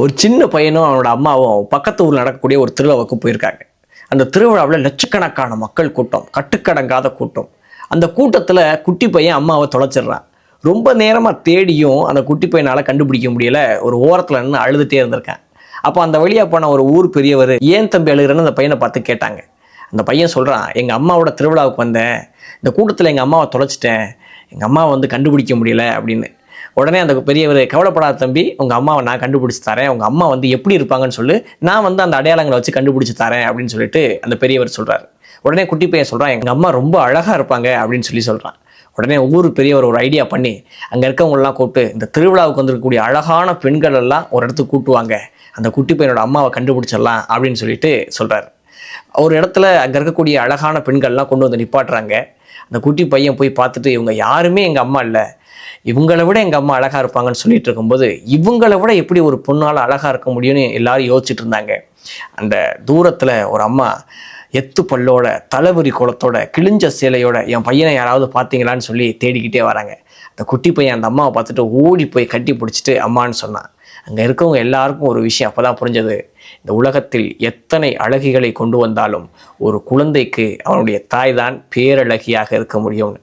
ஒரு சின்ன பையனும் அவனோட அம்மாவும் பக்கத்து ஊரில் நடக்கக்கூடிய ஒரு திருவிழாவுக்கு போயிருக்காங்க. அந்த திருவிழாவில் லட்சக்கணக்கான மக்கள் கூட்டம், கட்டுக்கடங்காத கூட்டம். அந்த கூட்டத்தில் குட்டி பையன் அம்மாவை தொலைச்சிடுறான். ரொம்ப நேரமாக தேடியும் அந்த குட்டி பையனால் கண்டுபிடிக்க முடியலை. ஒரு ஓரத்தில் நின்று அழுதுகிட்டே இருந்திருக்கான். அப்போ அந்த வழியாக போன ஒரு ஊர் பெரியவர், ஏன் தம்பி அழுகிறன்னு அந்த பையனை பார்த்து கேட்டாங்க. அந்த பையன் சொல்கிறான், எங்கள் அம்மாவோட திருவிழாவுக்கு வந்தேன், இந்த கூட்டத்தில் எங்கள் அம்மாவை தொலைச்சிட்டேன், எங்கள் அம்மாவை கண்டுபிடிக்க முடியல அப்படின்னு. உடனே அந்த பெரியவர், கவலைப்படாத தம்பி, உங்கள் அம்மாவை நான் கண்டுபிடிச்சி தரேன், உங்கள் அம்மா எப்படி இருப்பாங்கன்னு சொல்லு, நான் அந்த அடையாளங்களை வச்சு கண்டுபிடிச்சி தரேன் அப்படின்னு சொல்லிட்டு அந்த பெரியவர் சொல்கிறார். உடனே குட்டி பையன் சொல்கிறான், எங்கள் அம்மா ரொம்ப அழகாக இருப்பாங்க அப்படின்னு சொல்கிறான். உடனே ஊர் பெரியவர் ஒரு ஐடியா பண்ணி அங்கே இருக்கவங்களெலாம் கூப்பிட்டு, இந்த திருவிழாவுக்கு வந்திருக்கக்கூடிய அழகான பெண்கள் எல்லாம் ஒரு இடத்துக்கு கூட்டுவாங்க, அந்த குட்டி பையனோட அம்மாவை கண்டுபிடிச்சிடலாம் அப்படின்னு சொல்லிட்டு சொல்கிறார். ஒரு இடத்துல அங்கே இருக்கக்கூடிய அழகான பெண்கள்லாம் கொண்டு வந்து நிப்பாட்டுறாங்க. அந்த குட்டி பையன் போய் பார்த்துட்டு, இவங்க யாருமே எங்கள் அம்மா இல்லை, இவங்களை விட எங்கள் அம்மா அழகாக இருப்பாங்கன்னு சொல்லிட்டு இருக்கும்போது, இவங்களை விட எப்படி ஒரு பொண்ணால் அழகாக இருக்க முடியும்னு எல்லாரும் யோசிச்சுட்டு இருந்தாங்க. அந்த தூரத்தில் ஒரு அம்மா எத்து பல்லோட, தலைவரி குளத்தோட, கிழிஞ்ச சேலையோட, என் பையனை யாராவது பார்த்தீங்களான்னு சொல்லி தேடிக்கிட்டே வராங்க. அந்த குட்டி பையன் அந்த அம்மாவை பார்த்துட்டு ஓடி போய் கட்டி பிடிச்சிட்டு அம்மான்னு சொன்னான். அங்கே இருக்கவங்க எல்லாருக்கும் ஒரு விஷயம் அப்போ தான் புரிஞ்சது, இந்த உலகத்தில் எத்தனை அழகிகளை கொண்டு வந்தாலும் ஒரு குழந்தைக்கு அவனுடைய தாய் தான் பேரழகியாக இருக்க முடியும்னு.